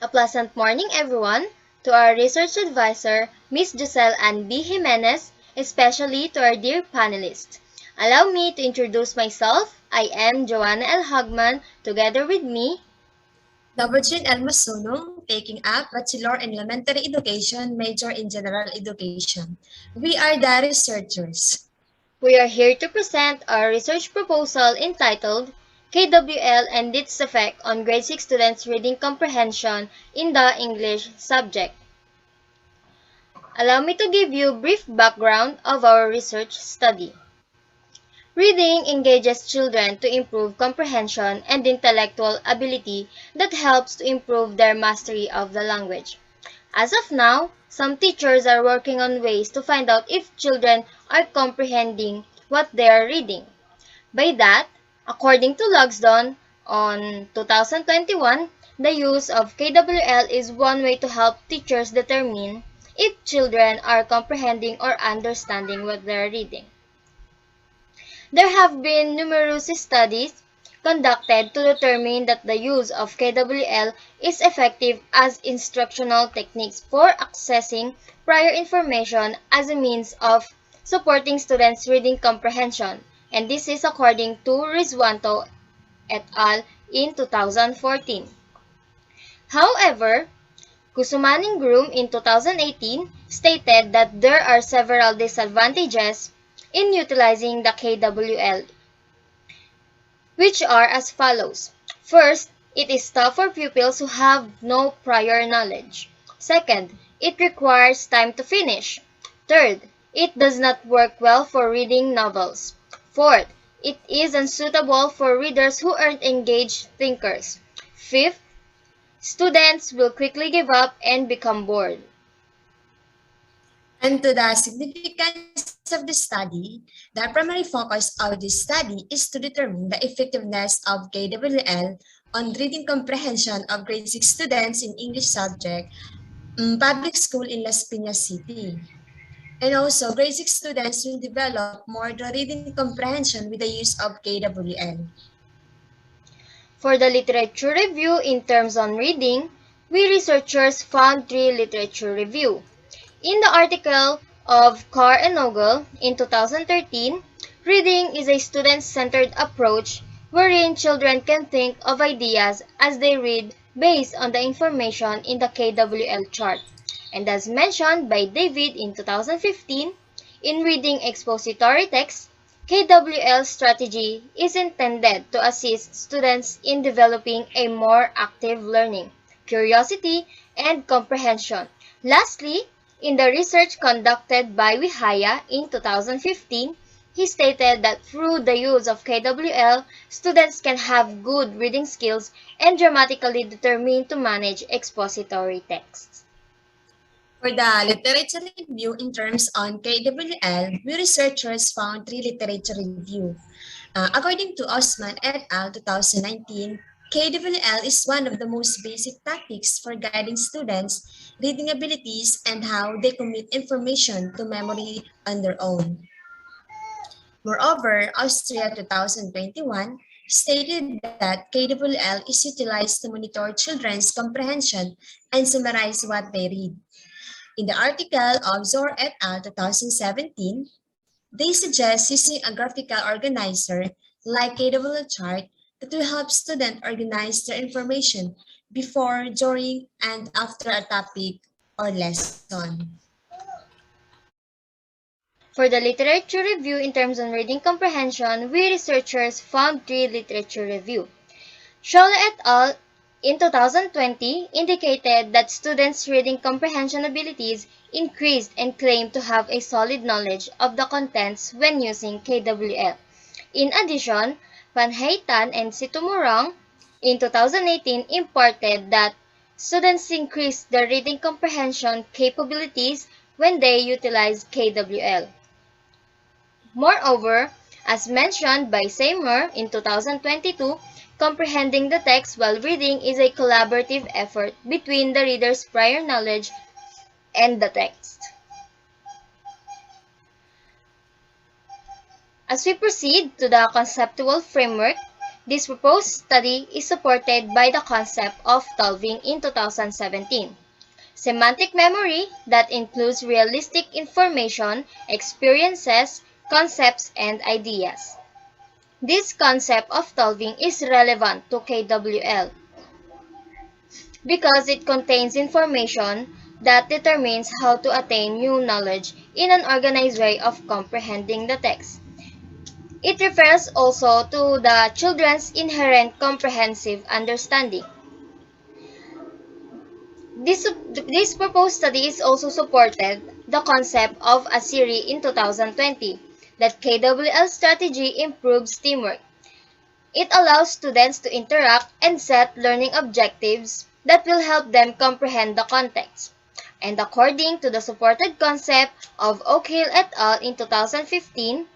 A pleasant morning, everyone, to our research advisor, Ms. Giselle Ann B. Jimenez, especially to our dear panelists. Allow me to introduce myself. I am Joanna L. Hogman, together with me. Hogman&Masunong, taking up Bachelor in Elementary Education, major in General Education. We are the researchers. We are here to present our research proposal entitled KWL and its effect on grade 6 students' reading comprehension in the English subject. Allow me to give you a brief background of our research study. Reading engages children to improve comprehension and intellectual ability that helps to improve their mastery of the language. As of now, some teachers are working on ways to find out if children are comprehending what they are reading. By that, according to Logsdon on 2021, the use of KWL is one way to help teachers determine if children are comprehending or understanding what they are reading. There have been numerous studies conducted to determine that the use of KWL is effective as instructional techniques for accessing prior information as a means of supporting students' reading comprehension, and this is according to Rizwanto et al. In 2014. However, Kusumaning Groom in 2018 stated that there are several disadvantages in utilizing the KWL, which are as follows. First, it is tough for pupils who have no prior knowledge. Second, it requires time to finish. Third, it does not work well for reading novels. Fourth, it is unsuitable for readers who aren't engaged thinkers. Fifth, students will quickly give up and become bored. And to the significance of the study, the primary focus of this study is to determine the effectiveness of KWL on reading comprehension of grade 6 students in English subject, public school in Las Piñas City. And also, grade 6 students will develop more the reading comprehension with the use of KWL. For the literature review in terms on reading, we researchers found 3 literature review. In the article of Carr and Nogel in 2013, reading is a student-centered approach wherein children can think of ideas as they read based on the information in the KWL chart. And as mentioned by David in 2015, in reading expository text, KWL strategy is intended to assist students in developing a more active learning, curiosity, and comprehension. Lastly, in the research conducted by Wihaya in 2015, he stated that through the use of KWL, students can have good reading skills and dramatically determined to manage expository texts. For the literature review in terms on KWL, we researchers found 3 literature review. According to Osman et al. 2019, KWL is one of the most basic tactics for guiding students' reading abilities and how they commit information to memory on their own. Moreover, Austria 2021 stated that KWL is utilized to monitor children's comprehension and summarize what they read. In the article of Zor et al. 2017, they suggest using a graphical organizer like KWL chart that will help students organize their information before, during, and after a topic or lesson. For the literature review in terms on reading comprehension, we researchers found 3 literature review. Scholl et al. In 2020 indicated that students' reading comprehension abilities increased and claimed to have a solid knowledge of the contents when using KWL. In addition, Panhaitan and Situmurong in 2018 reported that students increased their reading comprehension capabilities when they utilized KWL. Moreover, as mentioned by Seymour in 2022, comprehending the text while reading is a collaborative effort between the reader's prior knowledge and the text. As we proceed to the conceptual framework, This proposed study is supported by the concept of tolving in 2017. Semantic memory that includes realistic information, experiences, concepts, and ideas. This concept of tolving is relevant to KWL because it contains information that determines how to attain new knowledge in an organized way of comprehending the text. It refers also to the children's inherent comprehensive understanding. This proposed study is also supported the concept of a series in 2020 that KWL strategy improves teamwork. It allows students to interact and set learning objectives that will help them comprehend the context. And according to the supported concept of Oakhill et al. In 2015,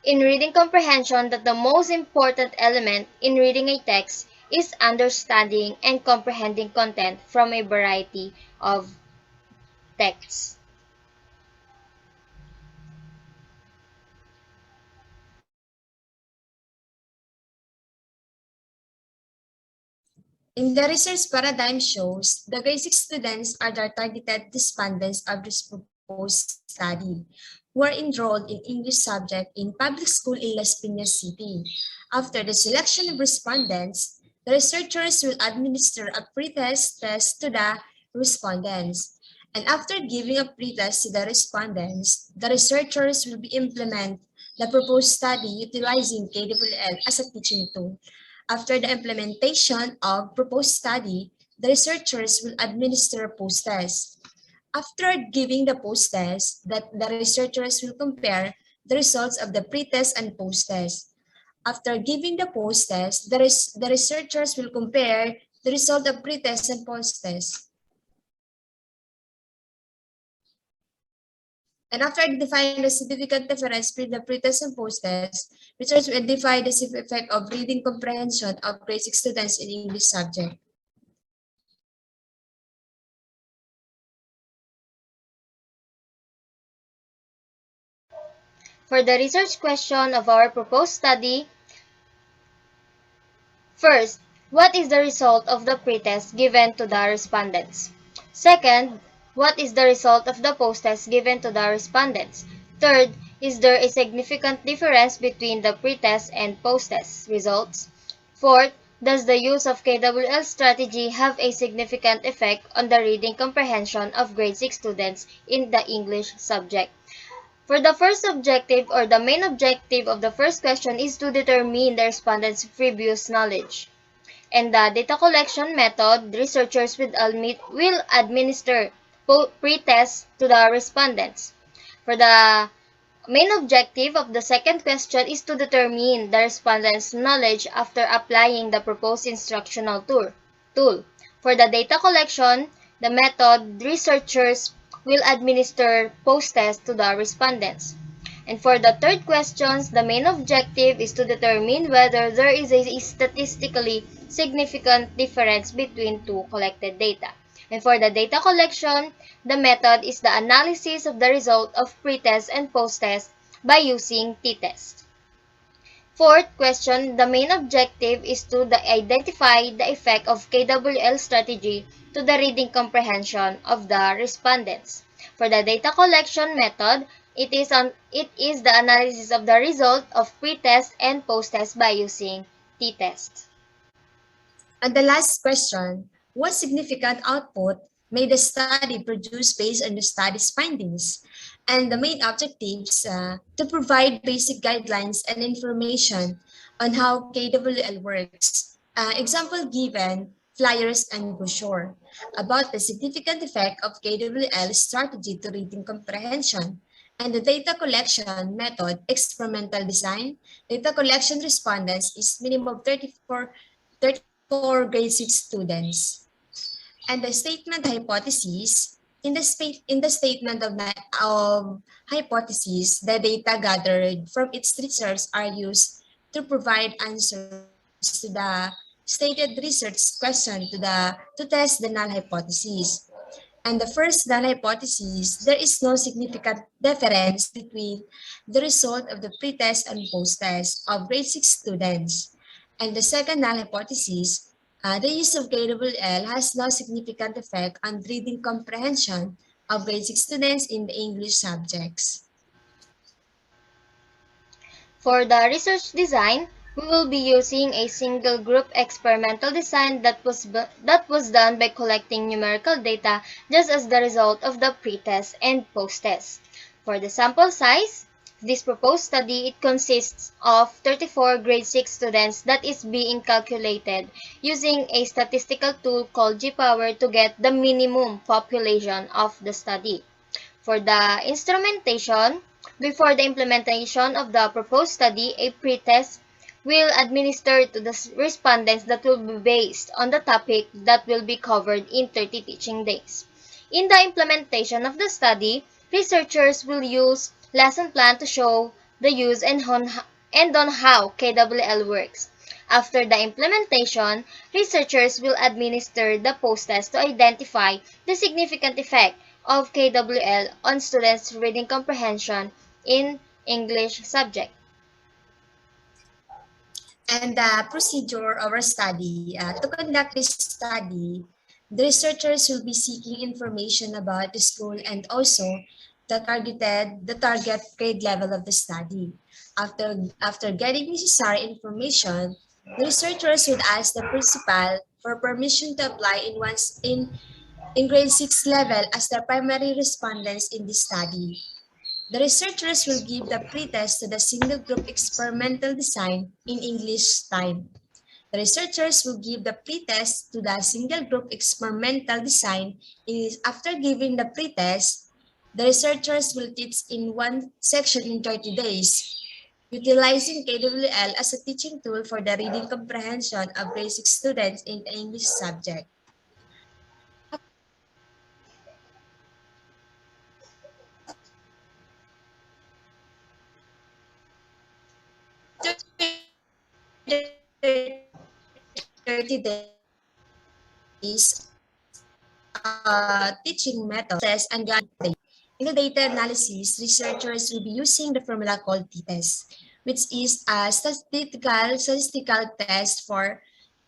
in reading comprehension that the most important element in reading a text is understanding and comprehending content from a variety of texts. In the research paradigm shows, the grade 6 students are the targeted respondents of this proposed study, who are enrolled in English subject in public school in Las Piñas City. After the selection of respondents, the researchers will administer a pretest test to the respondents. And after giving a pretest to the respondents, the researchers will implement the proposed study utilizing KWL as a teaching tool. After the implementation of proposed study, the researchers will administer post-test. After giving the post-test, the researchers will compare the results of the pre-test and post-test. After giving the post-test, the researchers will compare the result of pre-test and post-test. And after defining the significant difference between the pre-test and post-test, researchers will define the effect of reading comprehension of grade 6 students in English subject. For the research question of our proposed study, first, what is the result of the pretest given to the respondents? Second, what is the result of the post-test given to the respondents? Third, is there a significant difference between the pretest and post-test results? Fourth, does the use of KWL strategy have a significant effect on the reading comprehension of grade 6 students in the English subject? For the first objective or the main objective of the first question is to determine the respondents' previous knowledge. In the data collection method, researchers will administer pre-tests to the respondents. For the main objective of the second question is to determine the respondents' knowledge after applying the proposed instructional tool. For the data collection, the method, researchers will administer post-test to the respondents. And for the third questions, the main objective is to determine whether there is a statistically significant difference between two collected data. And for the data collection, the method is the analysis of the result of pre-test and post-test by using t-test. Fourth question, the main objective is to identify the effect of KWL strategy to the reading comprehension of the respondents. For the data collection method, it is the analysis of the result of pre-test and post-test by using t-test. And the last question, what significant output may the study produce based on the study's findings? And the main objectives to provide basic guidelines and information on how KWL works. Example given, flyers and brochure, about the significant effect of KWL strategy to reading comprehension, and the data collection method, experimental design. Data collection respondents is minimum 34 grade 6 students. And the statement hypothesis, in the statement of hypothesis, the data gathered from its research are used to provide answers to the stated research question to test the null hypothesis. And the first null hypothesis, there is no significant difference between the result of the pre-test and post-test of grade 6 students. And the second null hypothesis, the use of KWL has no significant effect on reading comprehension of grade 6 students in the English subjects. For the research design, we will be using a single group experimental design that was done by collecting numerical data just as the result of the pre-test and post-test. For the sample size, this proposed study, it consists of 34 grade 6 students that is being calculated using a statistical tool called G-Power to get the minimum population of the study. For the instrumentation, before the implementation of the proposed study, a pretest will administer to the respondents that will be based on the topic that will be covered in 30 teaching days. In the implementation of the study, researchers will use lesson plan to show the use and on how KWL works. After the implementation, researchers will administer the post-test to identify the significant effect of KWL on students' reading comprehension in English subject. And the procedure of our study, to conduct this study, the researchers will be seeking information about the school and also the target grade level of the study. After getting necessary information, the researchers would ask the principal for permission to apply in grade 6 level as the primary respondents in this study. The researchers will give the pretest to the single group experimental design in English time. The researchers will give the pretest to the single group experimental design. After giving the pretest, the researchers will teach in one section in 30 days, utilizing KWL as a teaching tool for the reading comprehension of basic students in the English subject. After 30 days teaching methods and guidance. In the data analysis, researchers will be using the formula called t-test, which is a statistical test for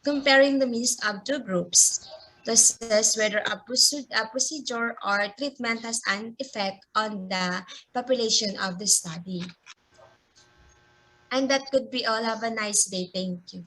comparing the means of two groups to assess whether a procedure or treatment has an effect on the population of the study. And that could be all. Have a nice day. Thank you.